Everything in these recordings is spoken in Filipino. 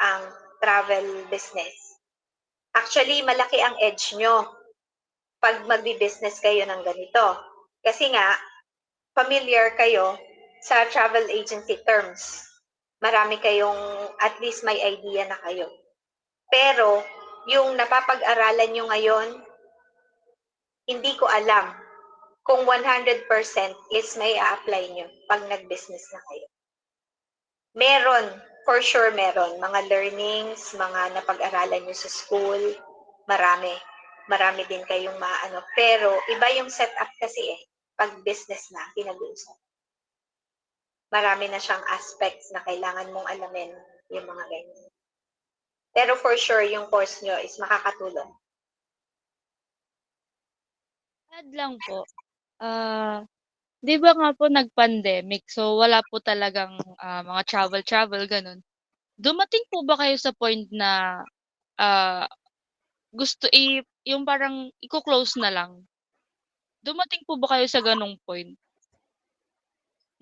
ang travel business. Actually, malaki ang edge nyo pag magbi-business kayo ng ganito. Kasi nga, familiar kayo sa travel agency terms. Marami kayong, at least may idea na kayo. Pero, yung napapag-aralan nyo ngayon, hindi ko alam kung 100% is may a-apply nyo pag nag-business na kayo. Meron, for sure meron. Mga learnings, mga napag-aralan nyo sa school, marami. Marami din kayong maano. Pero, iba yung setup kasi pag business na, pinag-uusap. Marami na siyang aspects na kailangan mong alamin yung mga ganyan. Pero for sure, yung course nyo is makakatulong. Add lang po, 'di ba nga po nag-pandemic, so wala po talagang, mga travel-travel gano'n. Dumating po ba kayo sa point na, ah, gusto yung parang iko-close na lang? Dumating po ba kayo sa gano'ng point?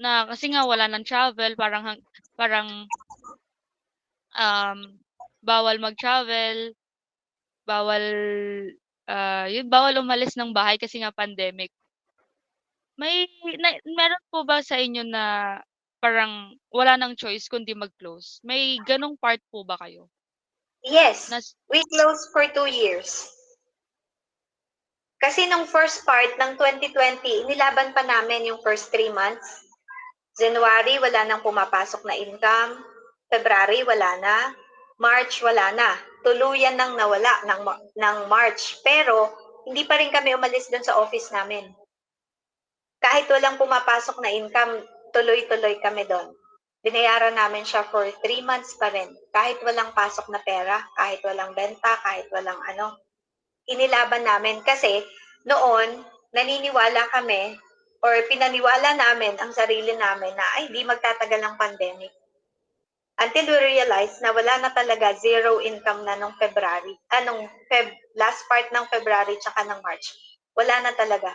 Na kasi nga wala ng travel parang, bawal mag-travel, bawal, bawal umalis ng bahay kasi nga pandemic. Meron po ba sa inyo na parang wala ng choice kundi mag-close? May gano'ng part po ba kayo? Yes, Nas we closed for 2 years. Kasi nung first part ng 2020, inilaban pa namin yung first 3 months. January, wala nang pumapasok na income. February, wala na. March, wala na. Tuluyan nang nawala ng March. Pero, hindi pa rin kami umalis dun sa office namin. Kahit walang pumapasok na income, tuloy-tuloy kami doon. Binayaran namin siya for 3 months pa rin. Kahit walang pasok na pera, kahit walang benta, kahit walang ano, inilaban namin kasi noon naniniwala kami or pinaniwala namin ang sarili namin na ay di magtatagal ang pandemic. Until we realize na wala na talaga, zero income na nung February, last part ng February tsaka ng March. Wala na talaga.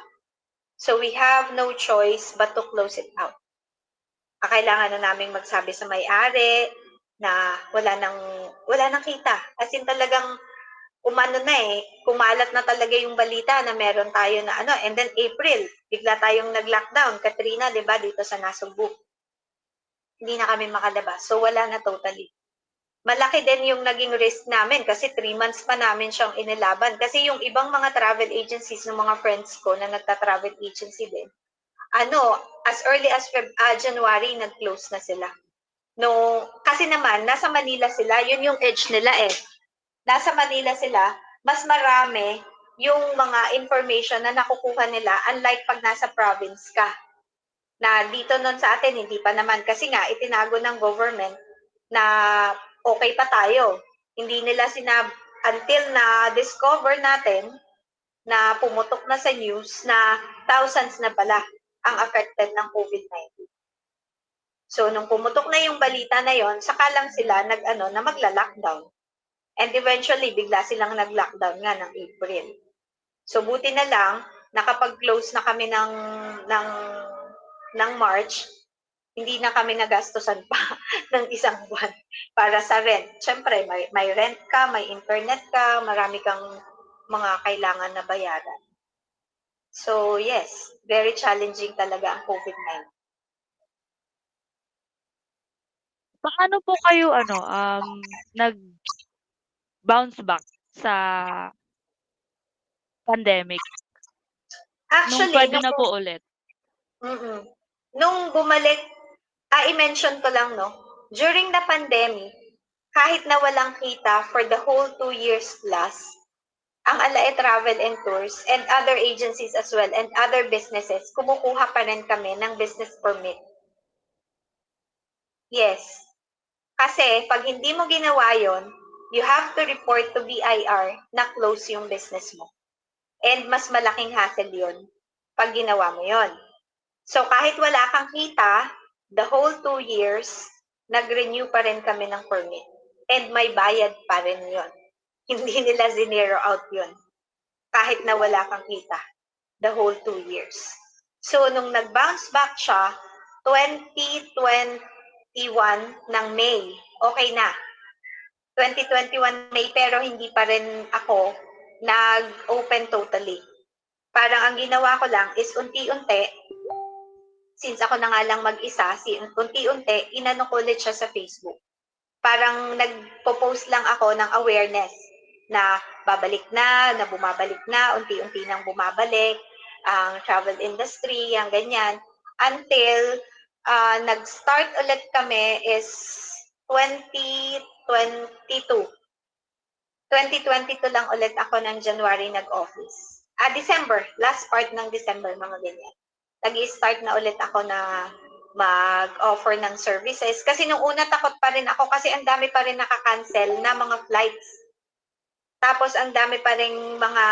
So we have no choice but to close it out. Kailangan na naming magsabi sa may-ari na wala nang kita. As in talagang umano na kumalat na talaga yung balita na meron tayo na ano, and then April, bigla tayong nag-lockdown. Katrina, 'di ba, dito sa Nasugbu. Hindi na kami makalabas. So wala na totally. Malaki din yung naging risk namin kasi 3 months pa namin siyang inilaban. Kasi yung ibang mga travel agencies ng mga friends ko na nagta-travel agency din, as early as January, nag-close na sila. No, kasi naman, nasa Manila sila, yun yung edge nila Nasa Manila sila, mas marami yung mga information na nakukuha nila unlike pag nasa province ka. Na dito nun sa atin, hindi pa naman. Kasi nga, itinago ng government na okay pa tayo. Hindi nila until na discover natin na pumutok na sa news na thousands na pala ang affected ng COVID-19. So, nung pumutok na yung balita na yon, saka lang sila na magla-lockdown. And eventually, bigla silang nag-lockdown nga ng April. So, buti na lang, nakapag-close na kami ng March, hindi na kami nagastusan pa ng isang buwan para sa rent. Siyempre, may rent ka, may internet ka, marami kang mga kailangan na bayaran. So, yes, very challenging talaga ang COVID-19. Paano po kayo nag-bounce back sa pandemic nung Actually, puwede na po ulit? mm, nung bumalik, i-mention ko lang, no, during the pandemic, kahit na walang kita for the whole 2 years plus, ang Alae Travel and Tours and other agencies as well and other businesses, kumukuha pa rin kami ng business permit. Yes. Kasi pag hindi mo ginawa yon, you have to report to BIR na close yung business mo. And mas malaking hassle yon pag ginawa mo yon. So kahit wala kang kita, the whole 2 years, nag-renew pa rin kami ng permit. And may bayad pa rin yon. Hindi nila zero out yon. Kahit na wala kang kita, the whole 2 years. So nung nag-bounce back siya, 2021 ng May, okay na. 2021 May, pero hindi pa rin ako nag-open totally. Parang ang ginawa ko lang is unti-unti, since ako na nga lang mag-isa, unti-unti, inano ko ulit siya sa Facebook. Parang nagpo-post lang ako ng awareness na babalik na bumabalik na, unti-unti nang bumabalik ang travel industry, ang ganyan. Until nag-start ulit kami is 2022. 2022 lang ulit ako ng January nag-office. December, last part ng December, mga ganyan. Nag-i-start na ulit ako na mag-offer ng services. Kasi nung una takot pa rin ako kasi ang dami pa rin nakakancel na mga flights. Tapos ang dami pa rin mga,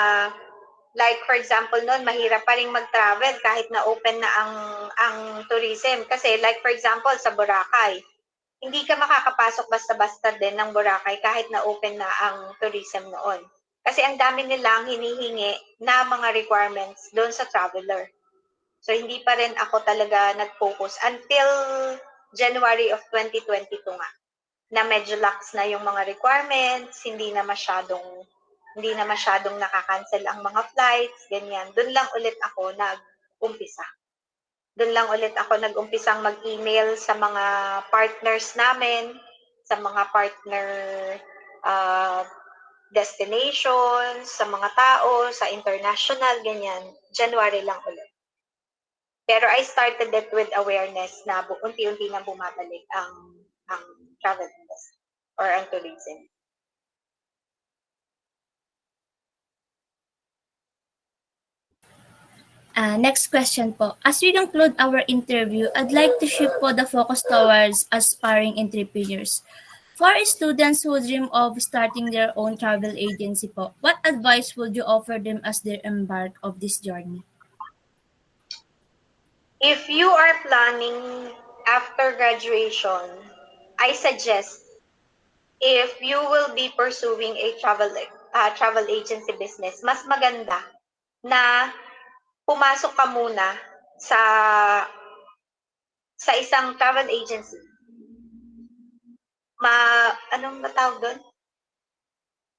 like for example noon, mahirap pa rin mag-travel kahit na open na ang tourism. Kasi like for example sa Boracay, hindi ka makakapasok basta-basta din ng Boracay kahit na open na ang tourism noon. Kasi ang dami nilang hinihingi na mga requirements doon sa traveler. So hindi pa rin ako talaga nag-focus until January of 2022 nga, na medyo lax na yung mga requirements, hindi na masyadong nakakancel ang mga flights, ganyan. Doon lang ulit ako nag-umpisa. Doon lang ulit ako nag-umpisang mag-email sa mga partners namin, sa mga partner destinations, sa mga tao, sa international, ganyan. January lang ulit. Pero I started it with awareness na unti-unti na bumabalik ang travel industry or ang tourism. Next question po. As we conclude our interview, I'd like to shift po the focus towards aspiring entrepreneurs. For students who dream of starting their own travel agency po, what advice would you offer them as they embark of this journey? If you are planning after graduation, I suggest if you will be pursuing a travel agency business, mas maganda na pumasok ka muna sa isang travel agency. Anong matawag doon?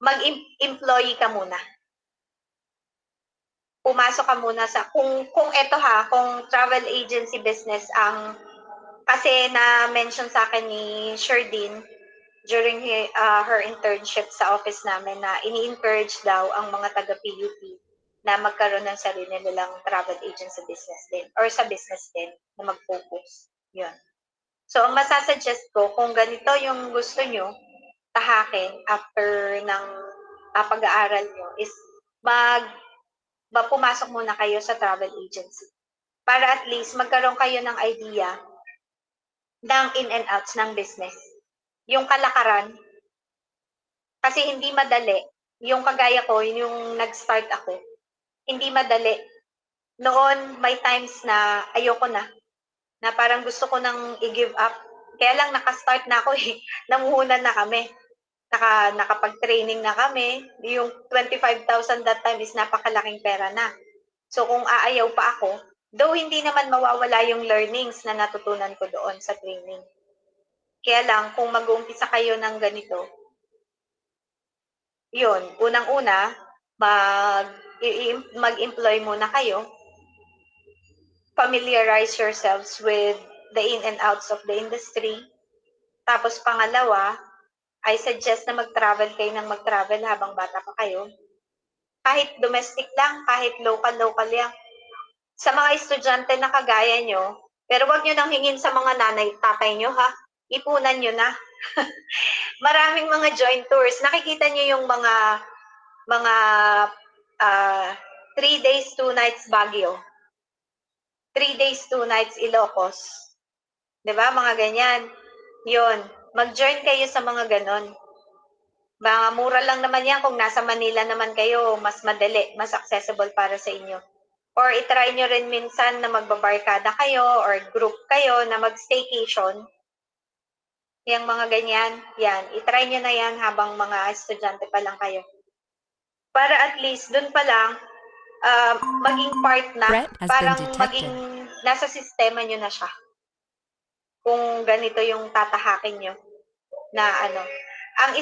Mag-employee ka muna. Pumasok ka muna sa, kung travel agency business kasi na-mention sa akin ni Sherdine during her internship sa office namin na ini-encourage daw ang mga taga-PUP na magkaroon ng sarili nilang travel agency business din or sa business din na mag-focus. Yun. So, ang masasuggest ko, kung ganito yung gusto nyo tahakin after ng pag-aaral nyo is pumasok muna kayo sa travel agency para at least magkaroon kayo ng idea ng in and outs ng business. Yung kalakaran, kasi hindi madali. Yung kagaya ko, yung nag-start ako, hindi madali. Noon, may times na ayoko na parang gusto ko nang i-give up. Kaya lang nakastart na ako eh. Namuhunan na kami. Nakapag-training na kami. Yung 25,000 that time is napakalaking pera na. So kung aayaw pa ako, though hindi naman mawawala yung learnings na natutunan ko doon sa training. Kaya lang, kung mag-uumpisa kayo ng ganito, yun, unang-una, mag-employ muna kayo, familiarize yourselves with the in and outs of the industry. Tapos pangalawa, I suggest na mag-travel kayo ng mag-travel habang bata pa kayo. Kahit domestic lang, kahit local lang. Sa mga estudyante na kagaya nyo, pero wag nyo nang hingin sa mga tatay nyo ha. Ipunan nyo na. Maraming mga joint tours. Nakikita nyo yung mga 3 days, 2 nights Baguio. 3 days, 2 nights Ilocos. 'Di ba? Mga ganyan. 'Yon. Mag-join kayo sa mga ganon. Mga mura lang naman yan kung nasa Manila naman kayo, mas madali, mas accessible para sa inyo. Or itry nyo rin minsan na magbabarkada kayo or group kayo na mag-staycation. Yung mga ganyan, yan. Itry nyo na yan habang mga estudyante pa lang kayo. Para at least, dun pa lang, maging part na, parang maging nasa sistema nyo na siya. Kung ganito yung tatahakin nyo na ang